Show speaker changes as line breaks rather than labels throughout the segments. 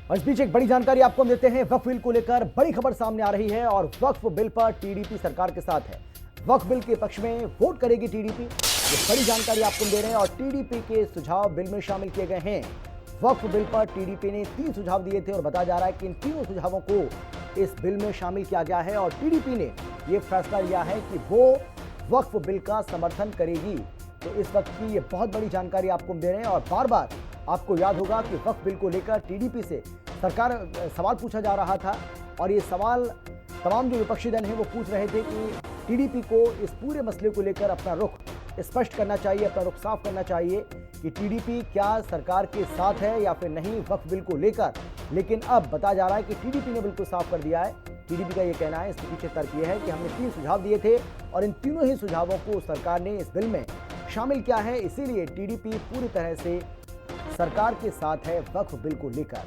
और इस बीच एक बड़ी जानकारी आपको हम देते हैं। वक्फ बिल को लेकर बड़ी खबर सामने आ रही है और वक्फ बिल पर टीडीपी सरकार के साथ है। वक्फ बिल के पक्ष में वोट करेगी टीडीपी, ये बड़ी जानकारी आपको दे रहे हैं। और टीडीपी के सुझाव बिल में शामिल किए गए हैं। वक्फ बिल पर टीडीपी ने 3 सुझाव दिए थे और बताया जा रहा है कि इन तीनों सुझावों को इस बिल में शामिल किया गया है और टीडीपी ने यह फैसला लिया है कि वो वक्फ बिल का समर्थन करेगी। तो इस वक्त की ये बहुत बड़ी जानकारी आपको दे रहे हैं। और बार बार आपको याद होगा कि वक्फ बिल को लेकर टीडीपी से सवाल पूछा जा रहा था और ये सवाल तमाम जो विपक्षी दल हैं वो पूछ रहे थे कि टीडीपी को इस पूरे मसले को लेकर अपना रुख स्पष्ट करना चाहिए, अपना रुख साफ करना चाहिए कि टीडीपी क्या सरकार के साथ है या फिर नहीं वक्फ बिल को लेकर। लेकिन अब बताया जा रहा है कि टीडीपी ने बिल्कुल साफ कर दिया है। टीडीपी का ये कहना है, इसके पीछे तर्क ये है कि हमने 3 सुझाव दिए थे और इन तीनों ही सुझावों को सरकार ने इस बिल में शामिल किया है। इसीलिए टीडीपी पूरी तरह से सरकार के साथ है वक्फ बिल को लेकर।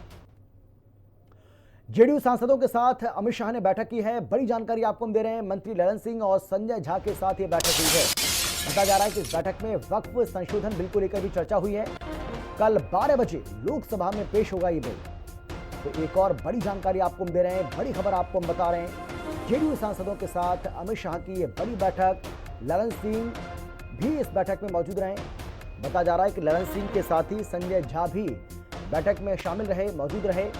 जेडीयू सांसदों के साथ अमित शाह ने बैठक की है। बड़ी जानकारी आपको हम दे रहे हैं। मंत्री ललन सिंह और संजय झा के साथ ये बैठक हुई है। बताया जा रहा है कि इस बैठक में वक्फ संशोधन बिल को लेकर भी चर्चा हुई है। कल 12 बजे लोकसभा में पेश होगा ये बिल। तो एक और बड़ी जानकारी आपको हम दे रहे हैं, बड़ी खबर आपको हम बता रहे हैं। जेडीयू सांसदों के साथ अमित शाह की ये बड़ी बैठक, ललन सिंह भी इस बैठक में मौजूद रहे। बताया जा रहा है कि ललन सिंह के साथ ही संजय झा भी बैठक में शामिल रहे, मौजूद रहे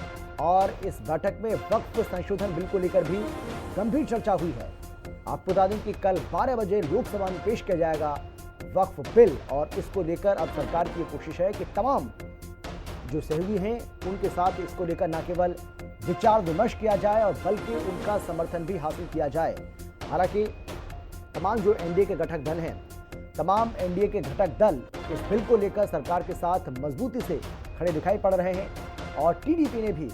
और इस बैठक में वक्फ संशोधन बिल को लेकर भी गंभीर चर्चा हुई है। आपको बता दें कि कल 12 बजे लोकसभा में पेश किया जाएगा वक्फ बिल और इसको लेकर अब सरकार की कोशिश है कि तमाम जो सहयोगी हैं उनके साथ इसको लेकर न केवल विचार विमर्श किया जाए और बल्कि उनका समर्थन भी हासिल किया जाए। हालांकि तमाम जो एनडीए के घटक दल हैं, तमाम एनडीए के घटक दल इस बिल को लेकर सरकार के साथ मजबूती से खड़े दिखाई पड़ रहे हैं और टीडीपी ने भी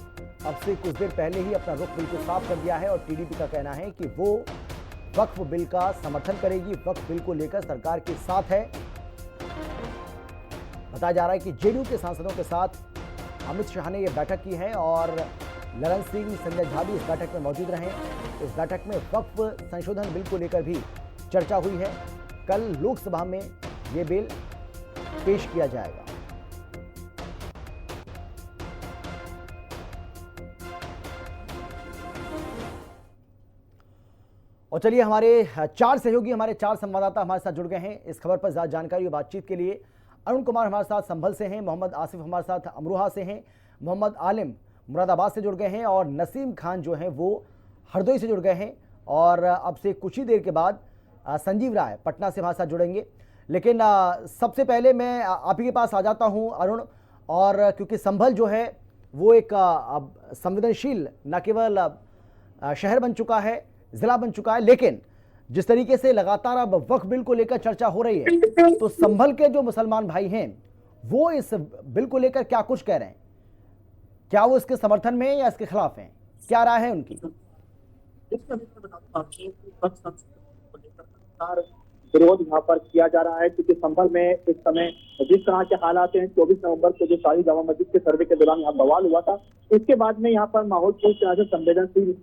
अब से कुछ देर पहले ही अपना रुख बिल्कुल साफ कर दिया है और टीडीपी का कहना है कि वो वक्फ बिल का समर्थन करेगी, वक्फ बिल को लेकर सरकार के साथ है। बताया जा रहा है कि जेडीयू के सांसदों के साथ अमित शाह ने यह बैठक की है और ललन सिंह, संजय झा भी इस बैठक में मौजूद रहे। इस बैठक में वक्फ संशोधन बिल को लेकर भी चर्चा हुई है। कल लोकसभा में यह बिल पेश किया जाएगा। और चलिए हमारे 4 सहयोगी, हमारे 4 संवाददाता हमारे साथ जुड़ गए हैं इस खबर पर ज्यादा जानकारी और बातचीत के लिए। अरुण कुमार हमारे साथ संभल से हैं, मोहम्मद आसिफ हमारे साथ अमरोहा से हैं, मोहम्मद आलिम मुरादाबाद से जुड़ गए हैं और नसीम खान जो हैं वो हरदोई से जुड़ गए हैं। और अब से कुछ ही देर के बाद संजीव राय पटना से हमारे साथ जुड़ेंगे। लेकिन सबसे पहले मैं आप ही के पास आ जाता हूं अरुण, और क्योंकि संभल जो है वो एक संवेदनशील न केवल शहर बन चुका है, जिला बन चुका है, लेकिन जिस तरीके से लगातार अब वक्फ बिल को लेकर चर्चा हो रही है तो संभल के जो मुसलमान भाई हैं वो इस बिल को लेकर क्या कुछ कह रहे हैं? क्या वो इसके समर्थन में या इसके खिलाफ हैं? क्या राय है उनकी?
विरोध यहाँ पर किया जा रहा है क्योंकि संभल में इस समय जिस तरह के हालात हैं, 24 नवंबर को जो शाही जामा मस्जिद के सर्वे के दौरान यहाँ बवाल हुआ था, इसके बाद में यहाँ पर माहौल पूरी तरह से संवेदनशील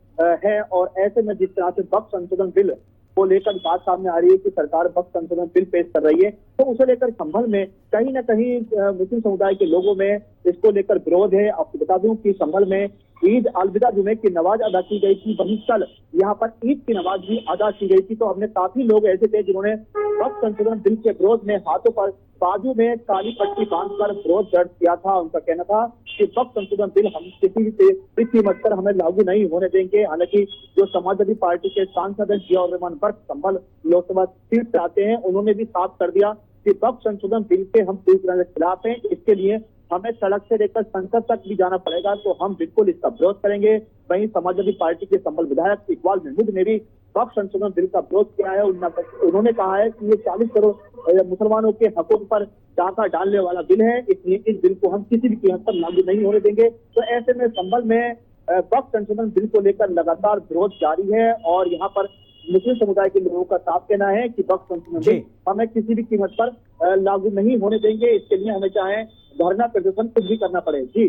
है। और ऐसे में जिस तरह से वक्फ संशोधन बिल को लेकर बात सामने आ रही है कि सरकार वक्फ संशोधन बिल पेश कर रही है, तो उसे लेकर संभल में कहीं न कहीं मुस्लिम समुदाय के लोगों में इसको लेकर विरोध है। आपको बता दूं कि संभल में ईद अलविदा जुमे की नमाज अदा की गई थी, वहीं कल यहाँ पर ईद की नमाज भी अदा की गई थी। तो हमने काफी लोग ऐसे थे जिन्होंने वक्फ संशोधन बिल के विरोध में हाथों पर बाजू में काली पट्टी बांधकर विरोध दर्ज किया था। उनका कहना था कि वक्फ संशोधन बिल हम किसी भी कीमत पर हमें लागू नहीं होने देंगे। हालांकि जो समाजवादी पार्टी के सांसद जियाउर-रहमान बर्क संभल लोकसभा सीट से आते हैं, उन्होंने भी साफ कर दिया कि वक्फ संशोधन बिल के हम पूरी तरह से खिलाफ हैं। इसके लिए हमें सड़क से लेकर संसद तक भी जाना पड़ेगा, तो हम बिल्कुल इसका विरोध करेंगे। वहीं समाजवादी पार्टी के संभल विधायक इकबाल महमूद ने भी वक्फ संशोधन बिल का विरोध किया है। उन्होंने कहा है कि ये 40 करोड़ मुसलमानों के हकों पर डाका डालने वाला बिल है, इसलिए इस बिल को हम किसी भी कीमत पर लागू नहीं होने देंगे। तो ऐसे में संभल में वक्फ संशोधन बिल को लेकर लगातार विरोध जारी है और यहाँ पर मुस्लिम समुदाय के लोगों का साफ कहना है कि वक्फ संशोधन बिल हमें किसी भी कीमत पर लागू नहीं होने देंगे। इसके लिए हमें चाहे धरना प्रदर्शन कुछ भी करना पड़े। जी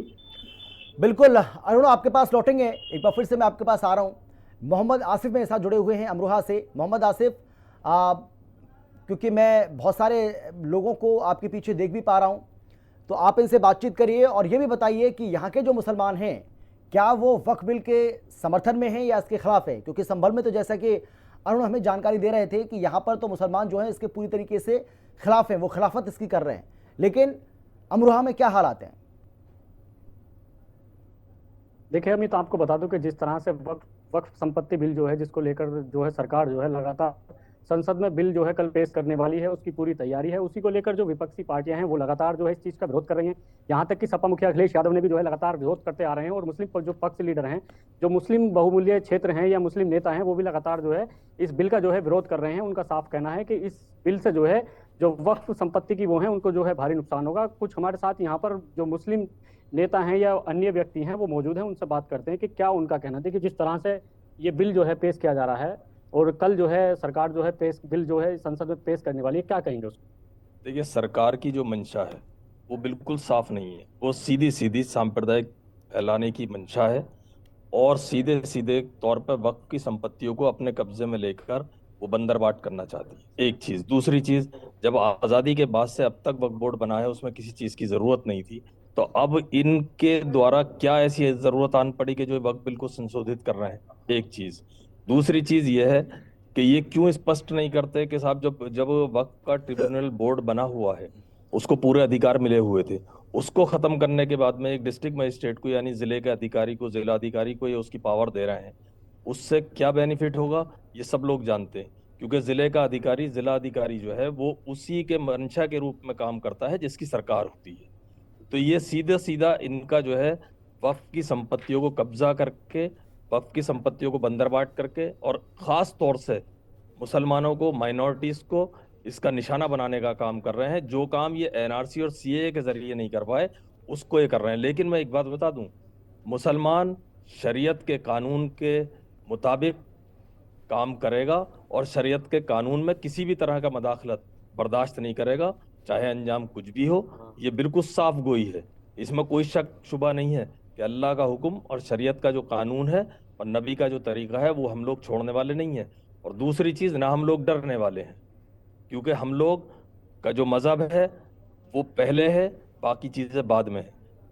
बिल्कुल अरुण, आपके पास लौटेंगे। एक बार फिर से मैं आपके पास आ रहा हूँ। मोहम्मद आसिफ मेरे साथ जुड़े हुए हैं अमरोहा से। मोहम्मद आसिफ, क्योंकि मैं बहुत सारे लोगों को आपके पीछे देख भी पा रहा हूँ, तो आप इनसे बातचीत करिए और ये भी बताइए कि यहाँ के जो मुसलमान हैं क्या वो वक्फ बिल के समर्थन में हैं या इसके खिलाफ है, क्योंकि संभल में तो जैसा कि अरुण हमें जानकारी दे रहे थे कि यहाँ पर तो मुसलमान जो हैं इसके पूरी तरीके से खिलाफ हैं, वो खिलाफत इसकी कर रहे हैं, लेकिन अमरोहा में क्या हालात हैं?
देखिए अमित, आपको बता दूं कि जिस तरह से वक्फ संपत्ति बिल जो है, जिसको लेकर जो है सरकार जो है लगातार संसद में बिल जो है कल पेश करने वाली है, उसकी पूरी तैयारी है। उसी को लेकर जो विपक्षी पार्टियां हैं वो लगातार जो है इस चीज का विरोध कर रही हैं। यहाँ तक कि सपा मुखिया अखिलेश यादव ने भी जो है लगातार विरोध करते आ रहे हैं, और मुस्लिम जो पक्ष लीडर हैं, जो मुस्लिम बहुमूल्य क्षेत्र हैं या मुस्लिम नेता हैं, वो भी लगातार जो है इस बिल का जो है विरोध कर रहे हैं। उनका साफ कहना है कि इस बिल से जो है जो वक्फ संपत्ति की वो है उनको जो है भारी नुकसान होगा। कुछ हमारे साथ यहाँ पर जो मुस्लिम नेता हैं या अन्य व्यक्ति हैं वो मौजूद हैं, उनसे बात करते हैं कि क्या उनका कहना है कि जिस तरह से ये बिल जो है पेश किया जा रहा है और कल जो है सरकार जो है बिल जो है संसद में पेश करने वाली है, क्या कहेंगे उसको?
देखिए, सरकार की जो मंशा है वो बिल्कुल साफ नहीं है। वो सीधी सीधी सांप्रदायिक फैलाने की मंशा है और सीधे सीधे तौर पर वक्फ की संपत्तियों को अपने कब्जे में लेकर वो बंदरबाट करना चाहती है। एक चीज। दूसरी चीज, जब आज़ादी के बाद से अब तक वक्फ बोर्ड बना है उसमें किसी चीज की जरूरत नहीं थी, तो अब इनके द्वारा क्या ऐसी जरूरत आन पड़ी कि जो वक्फ बिल को संशोधित कर रहे हैं? एक चीज। दूसरी चीज ये है कि ये क्यों स्पष्ट नहीं करते कि साहब जब जब वक्फ का ट्रिब्यूनल बोर्ड बना हुआ है उसको पूरे अधिकार मिले हुए थे, उसको खत्म करने के बाद में एक डिस्ट्रिक्ट मजिस्ट्रेट को यानी जिले के अधिकारी को, जिला अधिकारी को ये उसकी पावर दे रहे हैं, उससे क्या बेनिफिट होगा ये सब लोग जानते हैं। क्योंकि जिले का अधिकारी, जिला अधिकारी जो है वो उसी के मंशा के रूप में काम करता है जिसकी सरकार होती है। तो ये सीधा सीधा इनका जो है वक्फ की संपत्तियों को कब्जा करके, वक्फ की संपत्तियों को बंदरबाट करके और खास तौर से मुसलमानों को, माइनॉरिटीज को इसका निशाना बनाने का काम कर रहे हैं। जो काम ये एनआरसी और सीएए के जरिए नहीं कर पाए उसको ये कर रहे हैं। लेकिन मैं एक बात बता दूं, मुसलमान शरीयत के कानून के मुताबिक काम करेगा और शरीयत के कानून में किसी भी तरह का मदाखलत बर्दाश्त नहीं करेगा, चाहे अंजाम कुछ भी हो। ये बिल्कुल साफ गोई है, इसमें कोई शक शुबा नहीं है कि अल्लाह का हुक्म और शरीयत का जो कानून है और नबी का जो तरीका है वो हम लोग छोड़ने वाले नहीं है। और दूसरी चीज़, ना हम लोग डरने वाले हैं, क्योंकि हम लोग का जो मज़हब है वो पहले है, बाकी चीज़ें बाद में है।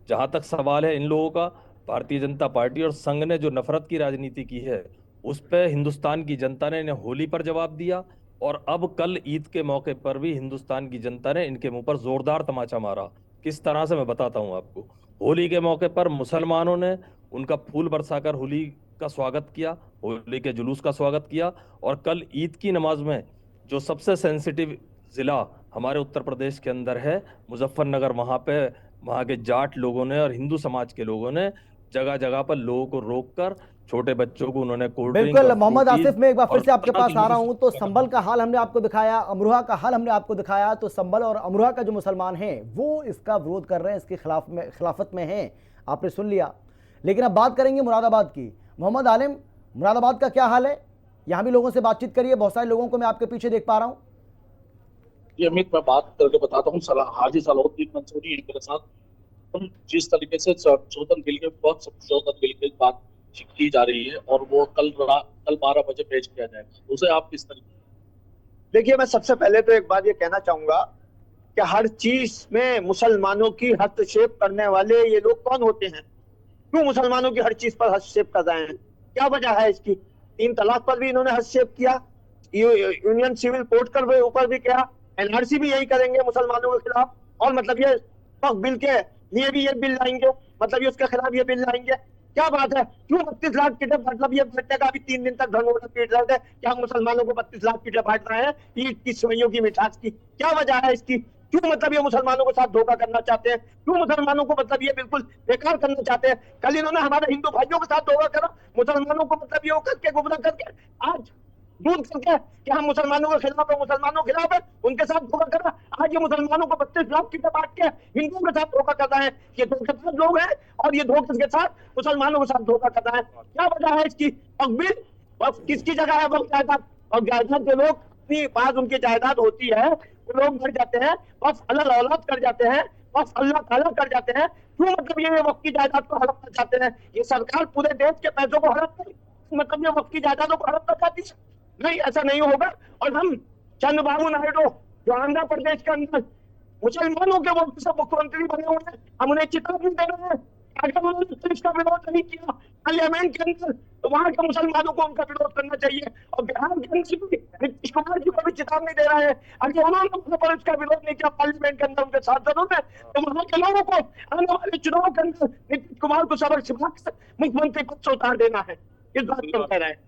जहाँ तक सवाल है इन लोगों का, भारतीय जनता पार्टी और संघ ने जो नफरत की राजनीति की है उस पर हिंदुस्तान की जनता ने इन्हें होली पर जवाब दिया, और अब कल ईद के मौके पर भी हिंदुस्तान की जनता ने इनके मुंह पर जोरदार तमाचा मारा। किस तरह से मैं बताता हूँ आपको। होली के मौके पर मुसलमानों ने उनका फूल बरसाकर होली का स्वागत किया, होली के जुलूस का स्वागत किया, और कल ईद की नमाज में जो सबसे सेंसिटिव जिला हमारे उत्तर प्रदेश के अंदर है, मुजफ्फरनगर, वहां पे वहां के जाट लोगों ने और हिंदू समाज के लोगों ने जगह जगह पर लोगों को रोककर छोटे बच्चों को उन्होंने कोल्ड ड्रिंक
बिल्कुल
और
मोहम्मद
फ्रूटीज
आसिफ, मैं एक बार फिर
और
से आपके
तरह
पास
की
आ रहा
चीजें-
हूं। तो संभल का हाल हमने आपको दिखाया, अमरोहा का हाल हमने आपको दिखाया। तो संभल और अमरोहा का जो मुसलमान हैं वो इसका विरोध कर रहे हैं, इसके खिलाफत में हैं, आपने सुन लिया। लेकिन अब बात करेंगे मुरादाबाद की। मोहम्मद आलिम, मुरादाबाद का क्या हाल है? यहाँ भी लोगों से बातचीत करिए, बहुत सारे लोगों को मैं आपके पीछे देख पा रहा हूँ।
ये अमित, मैं बात करके बताता हूँ। हाजी सलाहुद्दीन मंसूरी है मेरे साथ। हम जिस तरीके से संशोधन बिल के वक्त संशोधन बिल की बात की जा रही है और वो कल 12 बजे पेश किया जाएगा, उसे आप किस तरीके?
देखिए, मैं सबसे पहले तो एक बात ये कहना चाहूंगा कि हर चीज में मुसलमानों की हस्तक्षेप करने वाले ये लोग कौन होते हैं? क्यों मुसलमानों की हर चीज पर हस्तक्षेप कर रहे हैं? क्या वजह है इसकी? 3 तलाक पर भी इन्होंने हस्तक्षेप किया, यूनियन सिविल कोड के ऊपर भी किया, एनआरसी भी यही करेंगे मुसलमानों के खिलाफ, और मतलब ये वक्फ बिल के लिए भी ये बिल लाएंगे, मतलब ये उसके खिलाफ ये बिल लाएंगे। क्या बात है? क्यों 32 लाख कीटे? मतलब ये बच्चे का अभी 3 दिन तक धनोड़ा पीट रहे थे, क्या मुसलमानों को 32 लाख कीटे बांट रहे हैं ईद की सेवइयों की मिठास की? क्या वजह है इसकी? क्यों मतलब ये मुसलमानों के साथ धोखा करना चाहते हैं? क्यों मुसलमानों को मतलब ये बिल्कुल बेकार करना चाहते हैं? कल इन्होंने हमारे हिंदू भाइयों के साथ धोखा करा, मुसलमानों को मतलब ये करके गुमराह करके आज दूर करके कि हम मुसलमानों के खिलाफ है, मुसलमानों के खिलाफ है, उनके साथ धोखा कर रहा। आज ये मुसलमानों को 32 लाख की बांट के हिंदुओं के साथ धोखा कर रहे हैं। ये धोखेबाज लोग हैं और ये धोखे के साथ मुसलमानों के साथ धोखा कर रहे हैं। क्या वजह है इसकी? वक्फ किसकी जगह है? वक्फ जायदाद, और जायदाद के लोग अपनी पास उनकी जायदाद होती है, वो लोग मर जाते हैं, वक्फ अल्लाह औलाद कर जाते हैं, वक्फ अल्लाह ताला कर जाते हैं। क्यों मतलब ये वक्फ की जायदाद को हड़पना चाहते हैं? ये सरकार पूरे देश के पैसों को हड़प कर, मतलब ये वक्फ की जायदादों को हड़पना चाहती है? नहीं, ऐसा नहीं होगा। और हम चंद्रबाबू नायडू जो आंध्र प्रदेश के अंदर मुसलमानों के वोट से मुख्यमंत्री बने हुए हैं, हम उन्हें चेतावनी दे रहे हैं। अगर उन्होंने देश का विरोध नहीं किया पार्लियामेंट के अंदर, तो वहां के मुसलमानों को उनका विरोध करना चाहिए। और बिहार के अंदर भी नीतीश कुमार जी को भी चेतावनी दे रहे हैं, अगर उन्होंने वहां पर इसका विरोध नहीं किया पार्लियामेंट के अंदर उनके सांसदों ने, तो वहां के लोगों को आने वाले चुनाव के अंदर नीतीश कुमार को सबक सिखा मुख्यमंत्री पद से उतार देना है। इस बात को कह रहे हैं।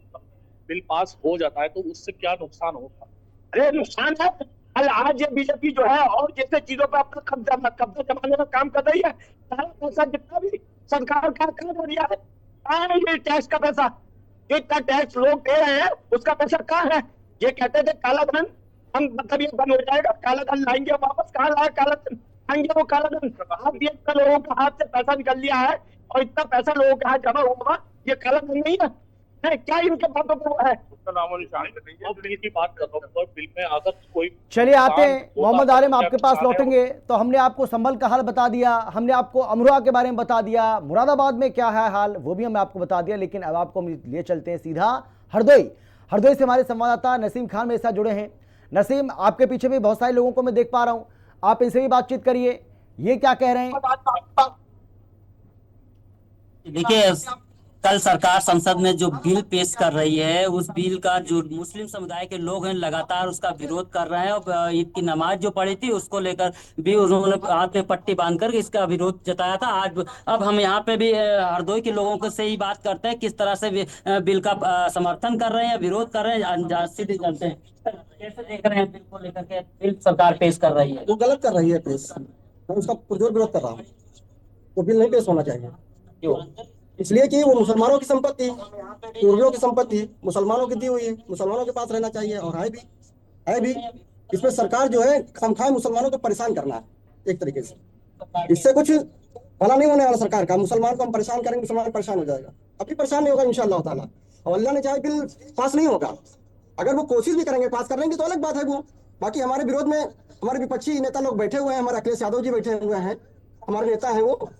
बिल पास हो जाता है तो उससे क्या नुकसान होगा?
अरे नुकसान है, कल आज ये बीजेपी जो है और जैसे चीजों पर अपना कब्जा जमाने का काम कर रही है, सारा पैसा जितना भी सरकार का कर दिया है, कहाँ है ये टैक्स का पैसा? जो इतना टैक्स लोग दे रहे हैं उसका पैसा कहाँ है? ये कहते थे काला धन, हम मतलब ये बंद हो जाएगा, काला धन लाएंगे वापस, कहाँ लाए काला धन? लाएंगे वो काला धन? आप ये इतना लोगों के हाथ से पैसा निकल लिया है और इतना पैसा लोगों के हाथ जमा हुआ, ये काला धन नहीं है? क्या इनके बातों को है?
और बिल की बात कर रहा हूँ, और बिल में अगर कोई
चलिए आते हैं मोहम्मद आलिम, आपके पास लौटेंगे। तो हमने आपको संभल का हाल बता दिया, हमने आपको अमरोहा के बारे में बता दिया, मुरादाबाद में क्या है हाल वो भी हमने आपको बता दिया, लेकिन अब आपको हम लिए चलते हैं सीधा हरदोई। हरदोई से हमारे संवाददाता नसीम खान मेरे साथ जुड़े हैं। नसीम, आपके पीछे भी बहुत सारे लोगों को मैं देख पा रहा हूँ, आप इनसे भी बातचीत करिए, ये क्या कह रहे हैं?
देखिए, कल सरकार संसद में जो बिल पेश कर रही है, उस बिल का जो मुस्लिम समुदाय के लोग हैं लगातार उसका विरोध कर रहे हैं। और ईद की नमाज जो पढ़ी थी उसको लेकर भी उन्होंने हाथ में पट्टी बांधकर इसका विरोध जताया था। आज अब हम यहाँ पे भी हरदोई के लोगों को से ही बात करते हैं, किस तरह से बिल का समर्थन कर रहे हैं, विरोध कर रहे हैं, सीधे जानते हैं कैसे देख रहे हैं बिल को लेकर के। बिल सरकार पेश कर रही है,
वो गलत कर रही है पेश, मैं उसका पुरजोर विरोध कर रहा हूँ। वो बिल नहीं पेश होना चाहिए।
क्यों?
इसलिए कि वो मुसलमानों की संपत्ति, पूर्वियों की संपत्ति मुसलमानों की दी हुई है, मुसलमानों के पास रहना चाहिए, और है भी। इसमें सरकार जो है खामखाए मुसलमानों को परेशान करना है एक तरीके से। इससे कुछ भला नहीं होने वाला सरकार का। मुसलमान को हम परेशान करेंगे, मुसलमान परेशान हो जाएगा, अभी परेशान नहीं होगा इंशाअल्लाह ताला। और अल्लाह ने चाहे बिल पास नहीं होगा, अगर वो कोशिश भी करेंगे पास करेंगे तो अलग बात है वो। बाकी हमारे विरोध में हमारे विपक्षी नेता लोग बैठे हुए हैं, हमारे अखिलेश यादव जी बैठे हुए हैं, हमारे नेता हैं, वो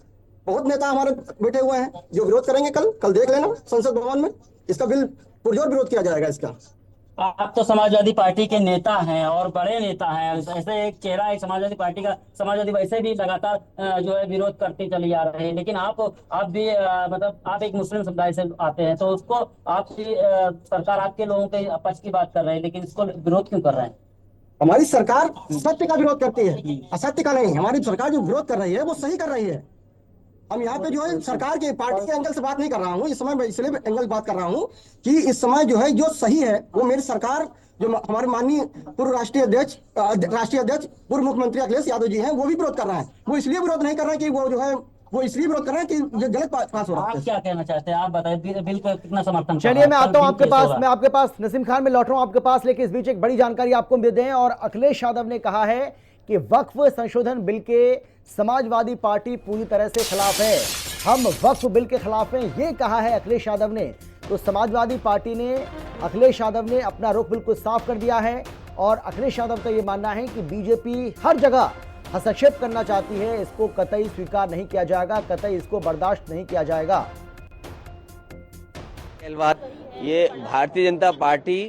बहुत नेता हमारे बैठे हुए हैं जो विरोध करेंगे। कल देख लेना संसद भवन में इसका बिल पुरजोर विरोध किया जाएगा इसका।
आप तो समाजवादी पार्टी के नेता हैं और बड़े नेता हैं, ऐसे एक चेहरा है समाजवादी पार्टी का। समाजवादी वैसे भी लगातार जो है विरोध करती चली आ रही है, लेकिन आप भी मतलब आप एक मुस्लिम समुदाय से आते हैं, तो उसको आपकी सरकार आपके लोगों के पक्ष की बात कर रहे हैं, लेकिन इसको विरोध क्यों कर रहे हैं?
हमारी सरकार सत्य का विरोध करती है, असत्य का नहीं। हमारी सरकार जो विरोध कर रही है वो सही कर रही है। हम यहाँ पे जो है सरकार के पार्टी के एंगल से बात नहीं कर रहा हूँ इस समय, मैं इसलिए एंगल बात कर रहा हूँ कि इस समय जो है जो सही है वो मेरी सरकार, जो हमारे माननीय पूर्व राष्ट्रीय अध्यक्ष पूर्व मुख्यमंत्री अखिलेश यादव जी हैं, वो भी विरोध कर रहे हैं। वो इसलिए विरोध नहीं कर रहे हैं कि वो जो है वो इसलिए विरोध कर रहे हैं कि ये गलत पास हो रहा है।
आप क्या कहना चाहते हैं, आप बताइए बिल को कितना समर्थन?
चलिए मैं आता हूं आपके पास, मैं आपके पास नसीम खान में लौट रहा हूं आपके पास, लेकिन इस बीच एक बड़ी जानकारी आपको दे दें। और अखिलेश यादव ने कहा है कि वक्फ संशोधन बिल के समाजवादी पार्टी पूरी तरह से खिलाफ है, हम वक्फ बिल के खिलाफ हैं, ये कहा है अखिलेश यादव ने। तो समाजवादी पार्टी ने, अखिलेश यादव ने अपना रुख बिल्कुल साफ कर दिया है। और अखिलेश यादव का ये मानना है कि बीजेपी हर जगह हस्तक्षेप करना चाहती है, इसको कतई स्वीकार नहीं किया जाएगा, कतई इसको बर्दाश्त नहीं किया जाएगा।
ये भारतीय जनता पार्टी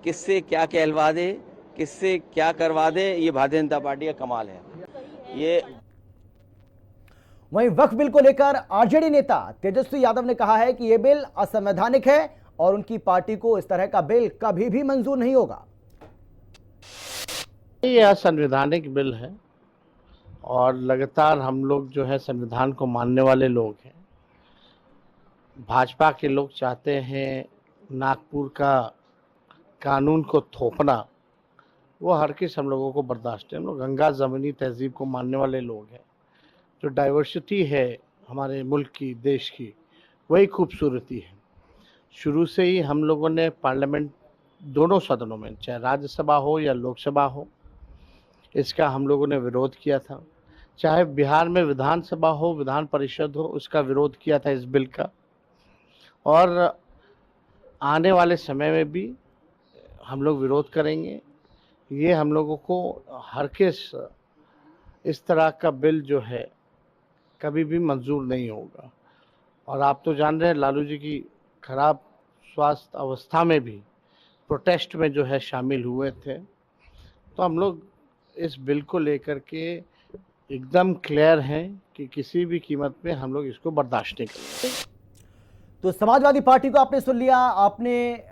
किससे क्या कहलवा दे, किससे क्या करवा दे, ये भारतीय जनता पार्टी का कमाल है। ये
वहीं वक्फ बिल को लेकर आरजेडी नेता तेजस्वी यादव ने कहा है कि यह बिल असंवैधानिक है और उनकी पार्टी को इस तरह का बिल कभी भी मंजूर नहीं होगा।
यह असंवैधानिक बिल है और लगातार हम लोग जो है संविधान को मानने वाले लोग हैं। भाजपा के लोग चाहते हैं नागपुर का कानून को थोपना, वो हर किस हम लोगों को बर्दाश्त है। हम लोग गंगा जमीनी तहजीब को मानने वाले लोग हैं। जो डाइवर्सिटी है हमारे मुल्क की, देश की, वही खूबसूरती है। शुरू से ही हम लोगों ने पार्लियामेंट दोनों सदनों में, चाहे राज्यसभा हो या लोकसभा हो, इसका हम लोगों ने विरोध किया था। चाहे बिहार में विधानसभा हो, विधान परिषद हो, उसका विरोध किया था इस बिल का। और आने वाले समय में भी हम लोग विरोध करेंगे। ये हम लोगों को हर किस इस तरह का बिल जो है कभी भी मंजूर नहीं होगा। और आप तो जान रहे हैं लालू जी की खराब स्वास्थ्य अवस्था में भी प्रोटेस्ट में जो है शामिल हुए थे। तो हम लोग इस बिल को लेकर के एकदम क्लियर हैं कि किसी भी कीमत पे हम लोग इसको बर्दाश्त नहीं करेंगे।
तो समाजवादी पार्टी को आपने सुन लिया, आपने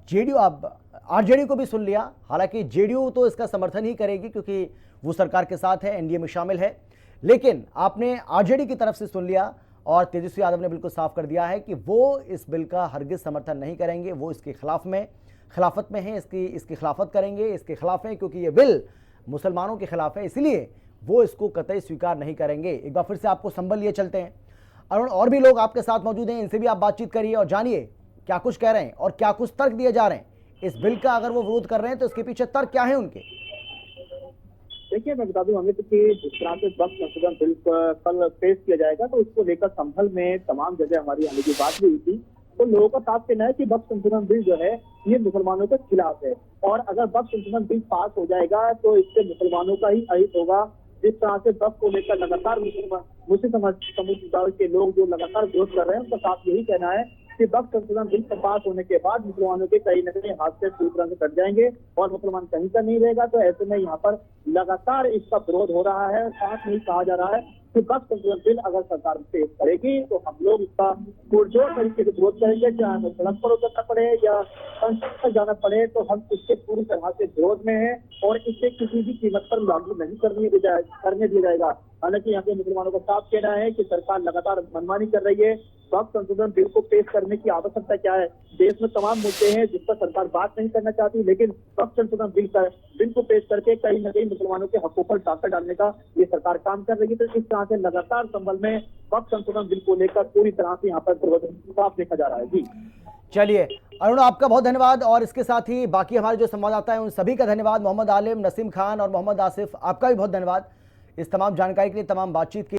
जेडीयू आरजेडी को भी सुन लिया। हालांकि जेडीयू तो इसका समर्थन ही करेगी क्योंकि वो सरकार के साथ है, एनडीए में शामिल है, लेकिन आपने आरजेडी की तरफ से सुन लिया और तेजस्वी यादव ने बिल्कुल साफ कर दिया है कि वो इस बिल का हरगिज समर्थन नहीं करेंगे, वो इसके खिलाफत में है, इसकी खिलाफत करेंगे, इसके खिलाफ है क्योंकि ये बिल मुसलमानों के खिलाफ है, इसलिए वो इसको कतई स्वीकार नहीं करेंगे। एक बार फिर से आपको संबल लिए चलते हैं अरुण, और भी लोग आपके साथ मौजूद हैं, इनसे भी आप बातचीत करिए और जानिए क्या कुछ कह रहे हैं और क्या कुछ तर्क दिए जा रहे हैं इस बिल का। अगर वो विरोध कर रहे हैं तो इसके पीछे तर्क क्या है उनके?
देखिए, मैं बता दूं अमित कि जिस तरह से वक्त संशोधन बिल कल पेश किया जाएगा तो उसको लेकर संभल में तमाम जगह हमारी आने की बात भी हुई थी। तो लोगों का साफ कहना है कि वक्त संशोधन बिल जो है ये मुसलमानों के खिलाफ है और अगर वक्त संशोधन बिल पास हो जाएगा तो इससे मुसलमानों का ही अहित होगा। जिस तरह से वक्त को लेकर लगातार मुस्लिम समुदाय के लोग जो लगातार विरोध कर रहे हैं उनका साफ यही कहना है कि वक्त संशोधन बिल पास होने के बाद मुसलमानों के कहीं न कहीं हाथ से पूरी तरह से कट जाएंगे और मुसलमान कहीं का नहीं रहेगा। तो ऐसे में यहाँ पर लगातार इसका विरोध हो रहा है। साथ में कहा जा रहा है कि वक्त संशोधन बिल अगर सरकार पेश करेगी तो हम लोग इसका पुरजोर तरीके से विरोध करेंगे, चाहे हमें सड़क पर उतरना पड़े या संसद पर जाना पड़े, तो हम इसके पूरी तरह से विरोध में हैं और इसे किसी भी कीमत पर लागू नहीं करने दिया जाएगा। हालांकि यहाँ के मुसलमानों का साफ कहना है कि सरकार लगातार मनमानी कर रही है। वक्त संशोधन बिल को पेश करने की आवश्यकता क्या है? देश में तमाम मुद्दे हैं जिस पर सरकार बात नहीं करना चाहती, लेकिन वक्त संशोधन बिल को पेश करके कहीं न कहीं मुसलमानों के हकों पर डाका डालने का ये सरकार काम कर रही है। तो इस तरह से लगातार संभल में वक्त संशोधन बिल को लेकर पूरी तरह से यहाँ पर साफ देखा जा रहा है। जी
चलिए अरुण, आपका बहुत धन्यवाद और इसके साथ ही बाकी हमारे जो संवाददाता हैं उन सभी का धन्यवाद। मोहम्मद आलिम, नसीम खान और मोहम्मद आसिफ, आपका भी बहुत धन्यवाद इस तमाम जानकारी के लिए, तमाम बातचीत की।